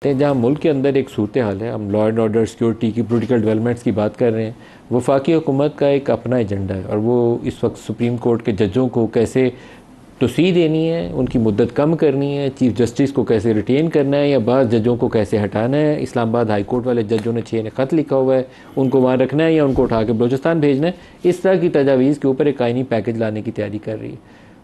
सकते हैं। जहाँ मुल्क के अंदर एक सूरत हाल है, हम लॉ एंड ऑर्डर, सिक्योरिटी की, पोलिटिकल डेवलपमेंट्स की बात कर रहे हैं, वफाकी हुकूमत का एक अपना एजेंडा है और वो इस वक्त सुप्रीम कोर्ट के जजों को कैसे तोसी देनी है, उनकी मुद्दत कम करनी है, चीफ जस्टिस को कैसे रिटेन करना है या बाज़ जजों को कैसे हटाना है। इस्लामाबाद हाई कोर्ट वाले जजों ने 6 ने ख़त लिखा हुआ है, उनको वहाँ रखना है या उनको उठा के बलूचिस्तान भेजना है। इस तरह की तजावीज़ के ऊपर एक आइनी पैकेज लाने की तैयारी कर रही है।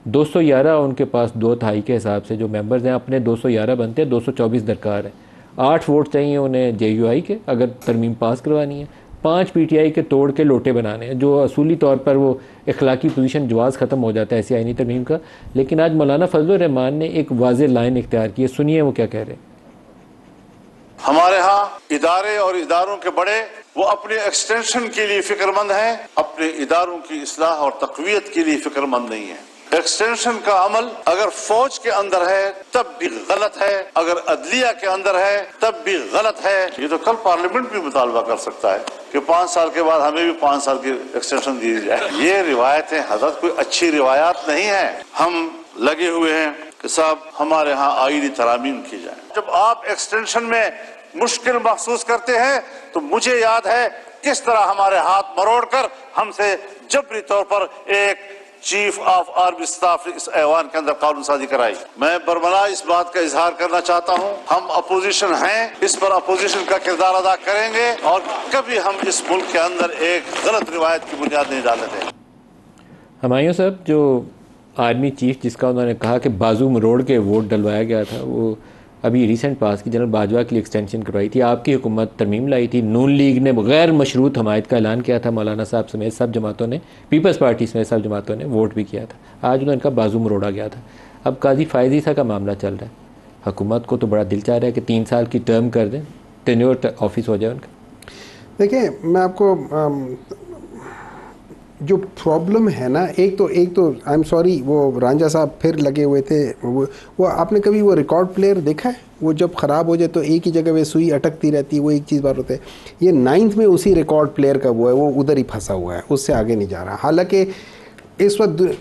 211 उनके पास 2/3 के हिसाब से जो मेंबर्स हैं अपने 211 बनते हैं, 224 दरकार है। 8 वोट चाहिए उन्हें JUI के अगर तरमीम पास करवानी है, 5 PTI के तोड़ के लोटे बनाने हैं, जो असूली तौर पर वो इखलाकी पोजीशन जवाज़ ख़त्म हो जाता है ऐसी आइनी तरमीम का। लेकिन आज मौलाना फजलुर रहमान ने एक वाज़ेह लाइन इख्तियार की है, सुनिए वो क्या कह रहे हैं। हमारे यहाँ इदारे और इदारों के बड़े वो अपने एक्सटेंशन के लिए फिक्रमंद हैं, अपने इदारों की इस्लाह और तक़वियत के लिए फिक्रमंद नहीं है। एक्सटेंशन का अमल अगर फौज के अंदर है तब भी गलत है, अगर अदलिया के अंदर है तब भी गलत है। ये तो कल पार्लियामेंट भी मुतालबा कर सकता है कि 5 साल के बाद हमें भी 5 साल की एक्सटेंशन दी जाए। ये रिवायतें हज़रत कोई अच्छी रिवायात नहीं है। हम लगे हुए हैं कि साहब हमारे यहाँ आईनी तरामीम की जाए। जब आप एक्सटेंशन में मुश्किल महसूस करते हैं तो मुझे याद है किस तरह हमारे हाथ मरोड़ कर हमसे जबरी तौर पर एक चीफ ऑफ आर्मी स्टाफ ने इस ऐवान के अंदर कानून साजी कराई। मैं बरमला इस बात का इजहार करना चाहता हूँ, हम अपोजिशन हैं, इस पर अपोजिशन का किरदार अदा करेंगे और कभी हम इस मुल्क के अंदर एक गलत रिवायत की बुनियाद नहीं डालने देंगे। हुमायूं साहब, जो आर्मी चीफ जिसका उन्होंने कहा कि बाजू मरोड़ के वोट डलवाया गया था, वो अभी रिसेंट पास की जनरल बाजवा के लिए एक्सटेंशन करवाई थी। आपकी हुकूमत तरमीम लाई थी, नून लीग ने गैर मशरूत हमायत का ऐलान किया था, मौलाना साहब समेत सब जमातों ने, पीपल्स पार्टी समेत सब जमातों ने वोट भी किया था। आज उन्होंने कहा बाजू मरोड़ा गया था। अब काजी फायजी सा का मामला चल रहा है, हुकूमत को तो बड़ा दिल चाह रहा है कि 3 साल की टर्म कर दें, टेन्योर ऑफिस हो जाए उनका। देखिए, मैं आपको जो प्रॉब्लम है ना, एक तो आई एम सॉरी, वो रांझा साहब फिर लगे हुए थे। वो आपने कभी वो रिकॉर्ड प्लेयर देखा है? वो जब ख़राब हो जाए तो एक ही जगह पे सुई अटकती रहती है, वो एक चीज़ बार होता है। ये 9th में उसी रिकॉर्ड प्लेयर का वो है, वो उधर ही फंसा हुआ है, उससे आगे नहीं जा रहा। हालांकि इस वक्त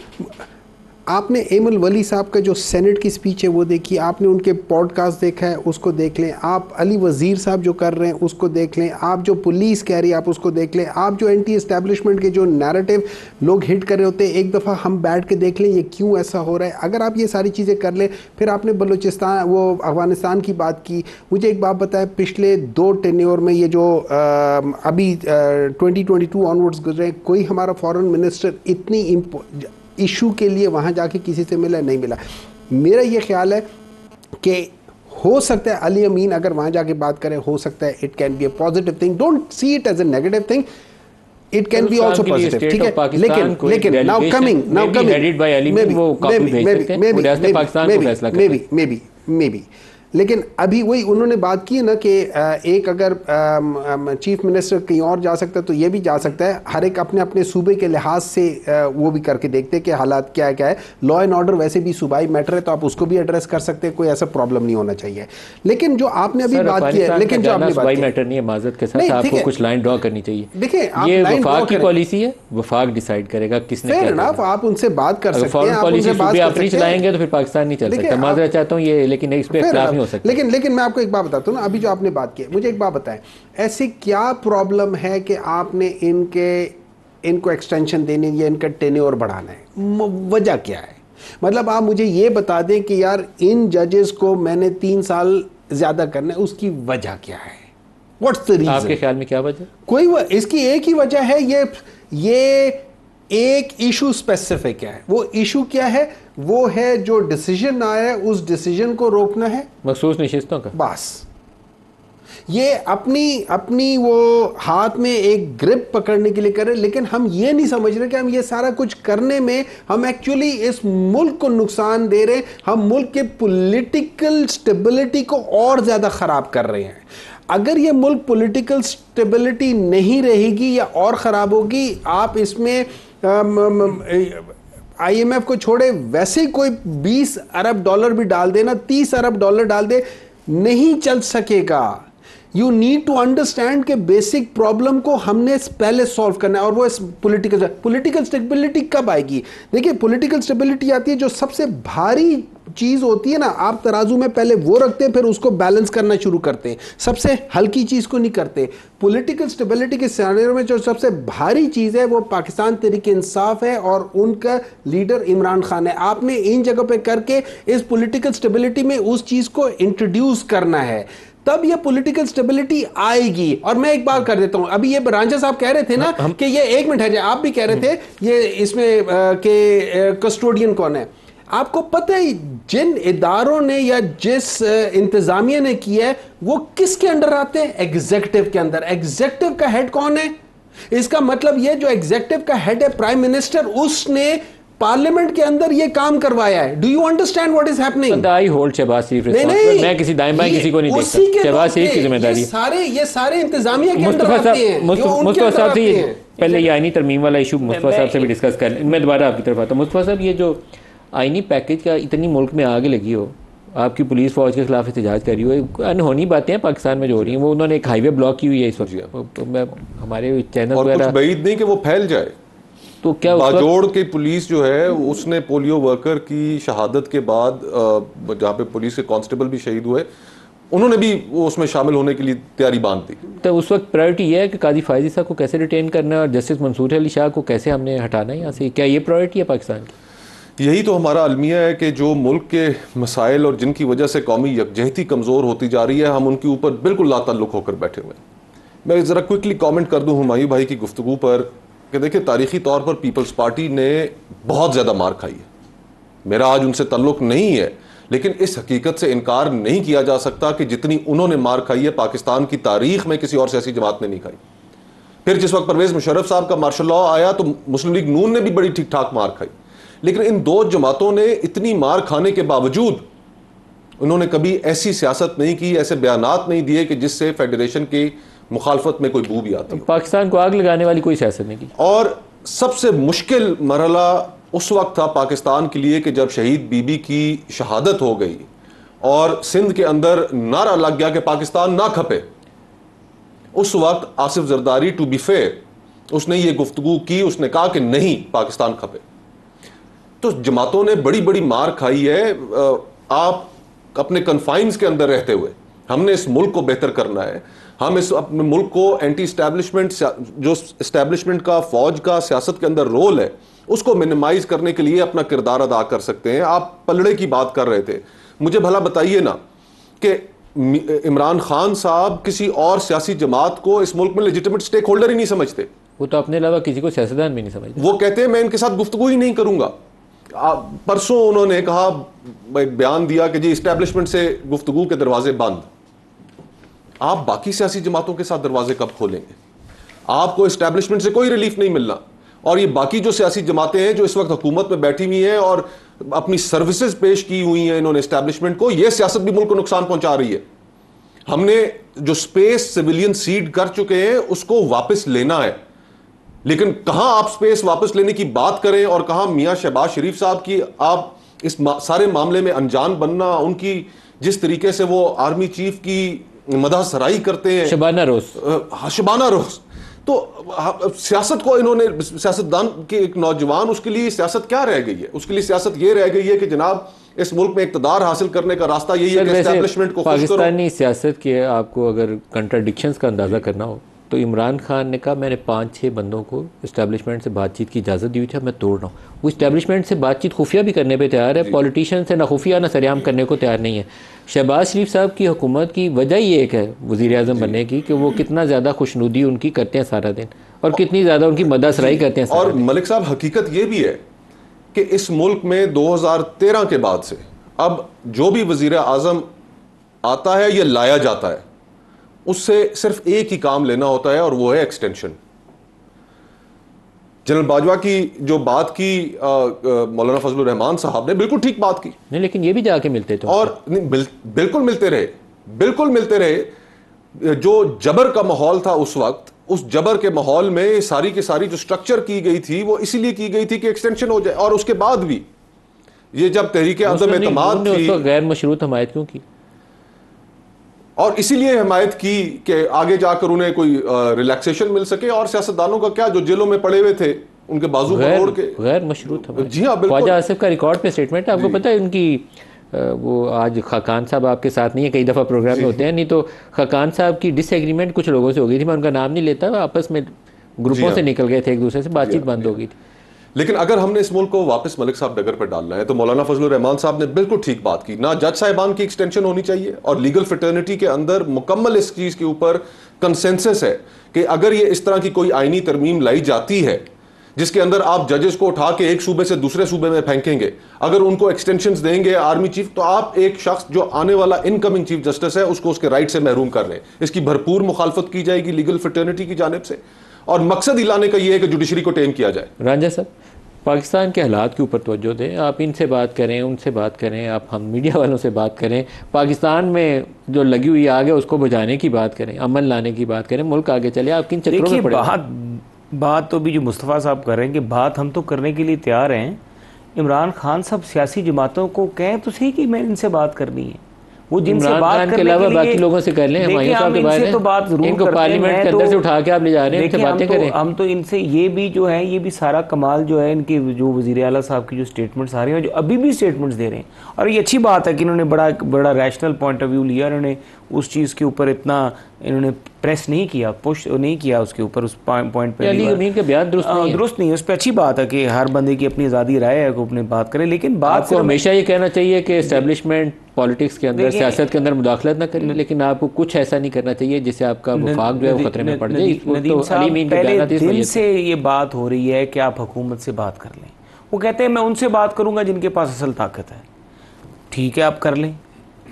आपने एमल वली साहब का जो सेनेट की स्पीच है वो देखी, आपने उनके पॉडकास्ट देखा है उसको देख लें, आप अली वज़ीर साहब जो कर रहे हैं उसको देख लें, आप जो पुलिस कह रही है आप उसको देख लें, आप जो एंटी एस्टैब्लिशमेंट के जो नैरेटिव लोग हिट कर रहे होते हैं, एक दफ़ा हम बैठ के देख लें ये क्यों ऐसा हो रहा है। अगर आप ये सारी चीज़ें कर लें, फिर आपने बलूचिस्तान वो अफ़गानिस्तान की बात की। मुझे एक बात बताया, पिछले 2 टेन्योर में ये जो अभी 2022 ऑनवर्ड्स गुजरे, कोई हमारा फॉरेन मिनिस्टर इतनी इशू के लिए वहाँ जाके किसी से मिला नहीं मिला। मेरा ये ख्याल है कि हो सकता है अली अमीन अगर वहाँ जाके बात करें, हो सकता है it can be a positive thing, don't see it as a negative thing, it can be also positive. ठीक है, लेकिन नाउ कमिंग मे बी लेकिन अभी वही उन्होंने बात की है ना कि एक अगर चीफ मिनिस्टर कहीं और जा सकता है तो ये भी जा सकता है। हर एक अपने अपने सूबे के लिहाज से वो भी करके देखते हैं कि हालात क्या है। लॉ एंड ऑर्डर वैसे भी सूबाई मैटर है तो आप उसको भी एड्रेस कर सकते हैं, कोई ऐसा प्रॉब्लम नहीं होना चाहिए। लेकिन जो आपने अभी बात की है, लेकिन जो आपने बात की मैटर नहीं है, माजरत के साथ आपको कुछ लाइन ड्रॉ करनी चाहिए। देखिए, ये वफाक की पॉलिसी है, वफाक डिसाइड करेगा किसने क्या करना। आप उनसे बात कर सकते हैं, फॉरेन पॉलिसी सूबे अपनी चलाएंगे तो फिर पाकिस्तान नहीं चल सकता। माजरत चाहता हूँ ये, लेकिन इस पे इख्तिलाफ नहीं हो सकता। लेकिन मैं आपको एक बात बताता हूँ ना, अभी जो आपने बात की, मुझे एक बात बताएं, ऐसी क्या प्रॉब्लम है कि आपने इनको एक्सटेंशन देनी या इनका टेन्योर बढ़ाना है? वजह क्या है? मतलब आप मुझे ये बता दें कि यार इन जजेस को मैंने 3 साल ज्यादा करना है, उसकी वजह क्या है? What's the reason? आपके ख्याल में क्या वजह? कोई इसकी एक ही वजह है, ये एक इशू स्पेसिफिक है। वो इशू क्या है? वो है जो डिसीजन आया है उस डिसीजन को रोकना है, मखसूस नशिस्तों का। बस ये अपनी वो हाथ में एक ग्रिप पकड़ने के लिए कर रहे हैं। लेकिन हम ये नहीं समझ रहे कि हम ये सारा कुछ करने में हम एक्चुअली इस मुल्क को नुकसान दे रहे हैं, हम मुल्क के पॉलिटिकल स्टेबिलिटी को और ज्यादा खराब कर रहे हैं। अगर ये मुल्क पॉलिटिकल स्टेबिलिटी नहीं रहेगी या और ख़राब होगी, आप इसमें IMF को छोड़े वैसे ही कोई $20 अरब भी डाल देना, $30 अरब डाल दे, नहीं चल सकेगा। यू नीड टू अंडरस्टैंड के बेसिक प्रॉब्लम को हमने पहले सॉल्व करना है, और वो पॉलिटिकल स्टेबिलिटी कब आएगी? देखिए, पॉलिटिकल स्टेबिलिटी आती है जो सबसे भारी चीज होती है ना, आप तराजू में पहले वो रखते हैं, फिर उसको बैलेंस करना शुरू करते हैं, सबसे हल्की चीज को नहीं करते। पॉलिटिकल स्टेबिलिटी के सिनेरियो में जो सबसे भारी चीज है वो पाकिस्तान तहरीक इंसाफ है और उनका लीडर इमरान खान है। आपने इन जगह पे करके इस पॉलिटिकल स्टेबिलिटी में उस चीज को इंट्रोड्यूस करना है, तब ये पॉलिटिकल स्टेबिलिटी आएगी। और मैं एक बात कर देता हूं, अभी ये रांझा साहब कह रहे थे ना कि ये, एक मिनट है, आप भी कह रहे थे ये इसमें के कस्टोडियन कौन है। आपको पता है जिन इदारों ने या जिस इंतजामिया ने किया है वो किसके अंडर आते हैं? एग्जीक्यूटिव के अंदर। एग्जीक्यूटिव का हेड कौन है? इसका मतलब ये जो एग्जीक्यूटिव का हेड है प्राइम मिनिस्टर, उसने पार्लियामेंट के अंदर ये काम करवाया है। Do you understand what is happening? I hold Shehbaz Sharif responsible. मैं किसी दाएं बाएं किसी को नहीं देखता, शहबाज शरीफ की जिम्मेदारी। ये सारे इंतजामिया के अंदर आते हैं। मुस्तफा साहब से पहले ये आईनी तरमीम वाला इशू मुस्तफा साहब से भी डिस्कस कर लें। मैं दोबारा आपकी तरफ आता हूं। मुस्तफा साहब, ये जो आईनी पैकेज का इतनी मुल्क में आगे लगी हो, आपकी पुलिस फौज के खिलाफ एहतजाज करी हो, अनहोनी बातें हैं पाकिस्तान में जो हो रही हैं। वो उन्होंने एक हाईवे ब्लॉक की हुई है इस वक्त, तो मैं हमारे चैनल और कुछ बैद नहीं कि वो फैल जाए। तो क्या बाजोड़ की पुलिस जो है उसने पोलियो वर्कर की शहादत के बाद, जहाँ पे पुलिस के कांस्टेबल भी शहीद हुए, उन्होंने भी वो उसमें शामिल होने के लिए तैयारी बांध दी। तो उस वक्त प्रायोरिटी ये है कि काजी फायजी साहब को कैसे रिटेन करना है और जस्टिस मंसूर अली शाह को कैसे हमने हटाना है यहाँ से, क्या ये प्रायोरिटी है पाकिस्तान की? यही तो हमारा अलमिया है कि जो मुल्क के मसाइल और जिनकी वजह से कौमी यकजहती कमज़ोर होती जा रही है, हम उनके ऊपर बिल्कुल लाताल्लुक होकर बैठे हुए हैं। मैं ज़रा क्विकली कमेंट कर दूं हुमायूं भाई की गुफ्तगू पर कि देखिए, तारीखी तौर पर पीपल्स पार्टी ने बहुत ज़्यादा मार खाई है। मेरा आज उनसे ताल्लुक नहीं है, लेकिन इस हकीकत से इनकार नहीं किया जा सकता कि जितनी उन्होंने मार खाई है पाकिस्तान की तारीख में किसी और सियासी जमात ने नहीं खाई। फिर जिस वक्त परवेज़ मुशर्रफ साहब का मार्शल लॉ आया तो मुस्लिम लीग नून ने भी बड़ी ठीक ठाक मार खाई, लेकिन इन दो जमातों ने इतनी मार खाने के बावजूद उन्होंने कभी ऐसी सियासत नहीं की, ऐसे बयानात नहीं दिए कि जिससे फेडरेशन की मुखालफत में कोई बू भी आती हो। पाकिस्तान को आग लगाने वाली कोई सियासत नहीं की। और सबसे मुश्किल मरहला उस वक्त था पाकिस्तान के लिए कि जब शहीद बीबी की शहादत हो गई और सिंध के अंदर नारा लग गया कि पाकिस्तान ना खपे। उस वक्त Asif Zardari, to be fair, उसने ये गुफ्तगू की, उसने कहा कि नहीं, पाकिस्तान खपे। तो जमातों ने बड़ी बड़ी मार खाई है। आप अपने कन्फाइंस के अंदर रहते हुए, हमने इस मुल्क को बेहतर करना है, हम इस अपने मुल्क को एंटी इस्टेब्लिशमेंट, जो इस्टेब्लिशमेंट का फौज का सियासत के अंदर रोल है, उसको मिनिमाइज करने के लिए अपना किरदार अदा कर सकते हैं। आप पलड़े की बात कर रहे थे, मुझे भला बताइए ना कि इमरान खान साहब किसी और सियासी जमात को इस मुल्क में लेजिटिमेट स्टेक होल्डर ही नहीं समझते। वो तो अपने अलावा किसी को सियासतदान भी नहीं समझते। वो कहते हैं मैं इनके साथ गुफ्तगू ही नहीं करूंगा। परसों उन्होंने कहा, एक बयान दिया कि जी इस्टेब्लिशमेंट से गुफ्तगू के दरवाजे बंद। आप बाकी सियासी जमातों के साथ दरवाजे कब खोलेंगे? आपको इस्टेब्लिशमेंट से कोई रिलीफ नहीं मिलना, और ये बाकी जो सियासी जमातें हैं जो इस वक्त हुकूमत में बैठी हुई हैं और अपनी सर्विसेज पेश की हुई हैं इन्होंने इस्टेब्लिशमेंट को, ये सियासत भी मुल्क को नुकसान पहुंचा रही है। हमने जो स्पेस सिविलियन सीड कर चुके हैं उसको वापस लेना है, लेकिन कहां आप स्पेस वापस लेने की बात करें और कहां मियां शहबाज शरीफ साहब की आप इस सारे मामले में अनजान बनना, उनकी जिस तरीके से वो आर्मी चीफ की मदह सराई करते हैं, शबाना रोज। तो सियासत को इन्होंने, सियासतदान के एक नौजवान, उसके लिए सियासत क्या रह गई है? उसके लिए सियासत ये रह गई है कि जनाब इस मुल्क में इकतदार हासिल करने का रास्ता यही है कि एस्टैब्लिशमेंट को खुश करो। पाकिस्तानी सियासत के आपको अगर कंट्राडिक्शंस का अंदाजा करना हो तो इमरान खान ने कहा मैंने 5-6 बंदों को इस्टेब्लिशमेंट से बातचीत की इजाज़त दी हुई थी, मैं तोड़ रहा हूँ। वो इस्टेब्लिशमेंट से बातचीत खुफिया भी करने पे तैयार है, पॉलिटिशियन से ना खुफिया ना सरेआम करने को तैयार नहीं है। शहबाज शरीफ साहब की हुकूमत की वजह ये एक है वज़ीर आज़म बनने की कि वो कितना ज़्यादा खुशनुदी उनकी करते हैं सारा दिन और कितनी ज़्यादा उनकी मददसराई करते हैं। और मलिक साहब, हकीकत ये भी है कि इस मुल्क में 2013 के बाद से अब जो भी वज़ीर आज़म आता है या लाया जाता है, उससे सिर्फ एक ही काम लेना होता है और वो है एक्सटेंशन। जनरल बाजवा की जो बात की मौलाना फजलुर रहमान साहब ने, बिल्कुल ठीक बात की। नहीं, लेकिन ये भी जाके मिलते थे और बिल्कुल मिलते रहे, बिल्कुल मिलते रहे। जो जबर का माहौल था उस वक्त, उस जबर के माहौल में सारी की सारी जो स्ट्रक्चर की गई थी वो इसीलिए की गई थी कि एक्सटेंशन हो जाए। और उसके बाद भी ये जब तहरीक अदम एतमाद थी, गैर मशरूत हमायत क्यों की? और इसीलिए हिमायत की कि आगे जाकर उन्हें कोई रिलैक्सेशन मिल सके। और सियासतदानों का क्या, जो जेलों में पड़े हुए थे उनके बाजू मरोड़ के गैर मशरूत था। जी हाँ, बिल्कुल। ख्वाजा आसिफ का रिकॉर्ड पे स्टेटमेंट है, आपको पता है उनकी वो आज खाकान साहब आपके साथ नहीं है, कई दफ़ा प्रोग्राम में होते हैं, नहीं तो खाकान साहब की डिसएग्रीमेंट कुछ लोगों से हो गई थी, मैं उनका नाम नहीं लेता, आपस में ग्रुपों से निकल गए थे, एक दूसरे से बातचीत बंद हो गई थी। लेकिन अगर हमने इस मुल्क को वापस मलिक साहब डगर पर डालना है तो मौलाना फजलुर रहमान साहब ने बिल्कुल ठीक बात की। ना जज साहिबान की एक्सटेंशन होनी चाहिए, और लीगल फ्रेटर्निटी के अंदर मुकम्मल इस चीज़ के ऊपर कंसेंसस है कि अगर ये इस तरह की कोई आईनी तरमीम लाई जाती है जिसके अंदर आप जजेस को उठा के एक सूबे से दूसरे सूबे में फेंकेंगे, अगर उनको एक्सटेंशंस देंगे आर्मी चीफ, तो आप एक शख्स जो आने वाला इनकमिंग चीफ जस्टिस है उसको उसके राइट से महरूम कर रहे हैं। इसकी भरपूर मुखालफत की जाएगी लीगल फ्रेटर्निटी की जानिब से, और मकसद ही लाने का यह है कि जुडिशरी को टेम किया जाए। रांझा साहब, पाकिस्तान के हालात के ऊपर तवज्जो दें, आप इनसे बात करें, उनसे बात करें, आप हम मीडिया वालों से बात करें, पाकिस्तान में जो लगी हुई आग है उसको बुझाने की बात करें, अमन लाने की बात करें, मुल्क आगे चले। आप किन चक्रों में पड़े? बात तो भी जो मुस्तफ़ा साहब कर रहे हैं कि बात हम तो करने के लिए तैयार हैं। इमरान खान साहब सियासी जमातों को कहें तो सही कि मैं इनसे बात करनी है, वो जिनसे बात करने के अलावा बाकी लोगों से कर लें, हमारे साहब के बारे में तो बात जरूर इनको पार्लियामेंट के अंदर से उठा के आप ले जा रहे हैं, इनसे बातें करें। हम तो इनसे ये भी जो है, ये भी सारा कमाल जो है इनके जो वज़ीर आला साहब की जो स्टेटमेंट्स आ रही हैं, जो अभी भी स्टेटमेंट्स दे रहे हैं, और ये अच्छी बात है कि इन्होंने बड़ा रैशनल पॉइंट ऑफ व्यू लिया, इन्होंने उस चीज़ के ऊपर इतना इन्होंने प्रेस नहीं किया, पुश नहीं किया उसके ऊपर, उस पॉइंट पे अली के बयान दुरुस्त नहीं है, उस पर अच्छी बात है कि हर बंदे की अपनी आज़ादी राय है को अपनी बात करें, लेकिन बात को हमेशा ये कहना चाहिए कि एस्टेब्लिशमेंट पॉलिटिक्स के अंदर, सियासत के अंदर मुदाखलत ना करें, लेकिन आपको कुछ ऐसा नहीं करना चाहिए जिससे आपका वफाक जो है वो खतरे में पड़ जाए। पहले दिन से ये बात हो रही है कि आप हुकूमत से बात कर लें, वो कहते हैं मैं उनसे बात करूंगा जिनके पास असल ताकत है। ठीक है, आप कर लें,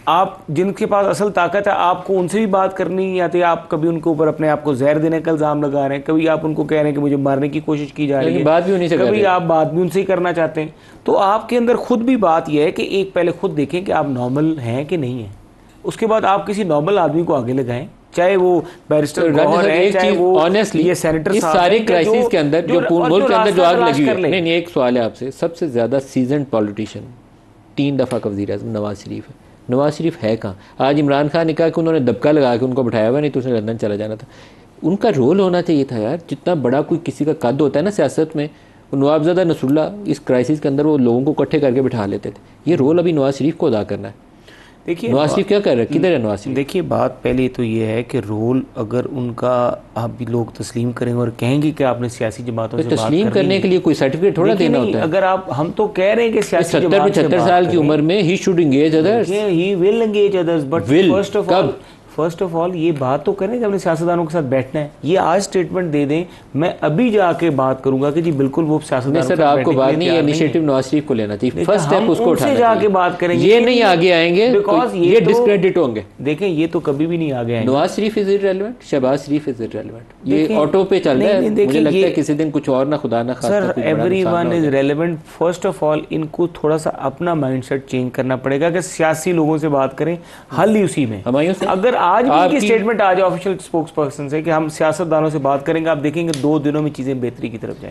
आप जिनके पास असल ताकत है आपको उनसे भी बात करनी नहीं आती, आप कभी उनके ऊपर अपने आप को जहर देने का इल्ज़ाम लगा रहे हैं, कभी आप उनको कह रहे हैं कि मुझे मारने की कोशिश की जा रही है, बात भी उन्हीं से कभी आप बात भी उनसे ही करना चाहते हैं। तो आपके अंदर खुद भी बात यह है कि एक पहले खुद देखें कि आप नॉर्मल हैं कि नहीं हैं, उसके बाद आप किसी नॉर्मल आदमी को आगे लगाएं, चाहे वो बैरिस्टर गौहर है, चाहे वो ऑनेस्टली ये सेनेटर इस सारे क्राइसिस के अंदर जो मुल्क के अंदर जो आग लगी है। नहीं, एक सवाल है आपसे, सबसे ज़्यादा सीजनड पॉलिटिशियन 3 दफ़ा का वज़ीर-ए-आज़म नवाज शरीफ है। नवाज शरीफ है कहाँ? आज इमरान खान ने कहा कि उन्होंने दबका लगा के उनको बैठाया हुआ, नहीं तो उसने लंदन चला जाना था। उनका रोल होना चाहिए था यार, जितना बड़ा कोई किसी का कद होता है ना सियासत में, नवाबज़ादा नसरुल्ला इस क्राइसिस के अंदर वो लोगों को इकट्ठे करके बैठा लेते थे। ये रोल अभी नवाज शरीफ को अदा करना है। देखिए नवाज शरीफ क्या कर रहे हैं, किधर है नवाज शरीफ? देखिए बात पहले तो ये है कि रोल अगर उनका आप भी लोग तस्लीम करेंगे और कहेंगे कि आपने सियासी जमातों से तस्लीम करने के लिए कोई सर्टिफिकेट थोड़ा देना होता है। अगर आप, हम तो कह रहे हैं कि सियासी 70-75 साल की उम्र में he should engage others, he will engage others, but first of all ये बात तो करें कि अपने सियासतदानों के साथ बैठना है। ये आज स्टेटमेंट दे दें, मैं अभी जाके बात करूंगा कि जी बिल्कुल वो सियासतदान सर आपको बात नहीं, इनिशिएटिव नवाज शरीफ को लेना चाहिए, फर्स्ट स्टेप उसको उठाना चाहिए, जाके बात करेंगे। ये नहीं आगे आएंगे बिकॉज़ ये डिस्क्रेडिट होंगे। देखें ये तो कभी भी नहीं आगे आएंगे। Nawaz Sharif is irrelevant, Shehbaz Sharif is irrelevant, ये ऑटो पे चल रहा है। मुझे लगता है किसी दिन कुछ और ना खुदा ना खास्ता sir everyone is relevant. First of all इनको थोड़ा सा अपना माइंडसेट चेंज करना पड़ेगा कि सियासी लोगों से बात करें, हल ही उसी में। अगर आज भी स्टेटमेंट आज ऑफिशियल स्पोक्स पर्सन से कि हम सियासतदानों से बात करेंगे, आप देखेंगे 2 दिनों में चीजें बेहतरी की तरफ जाएंगी।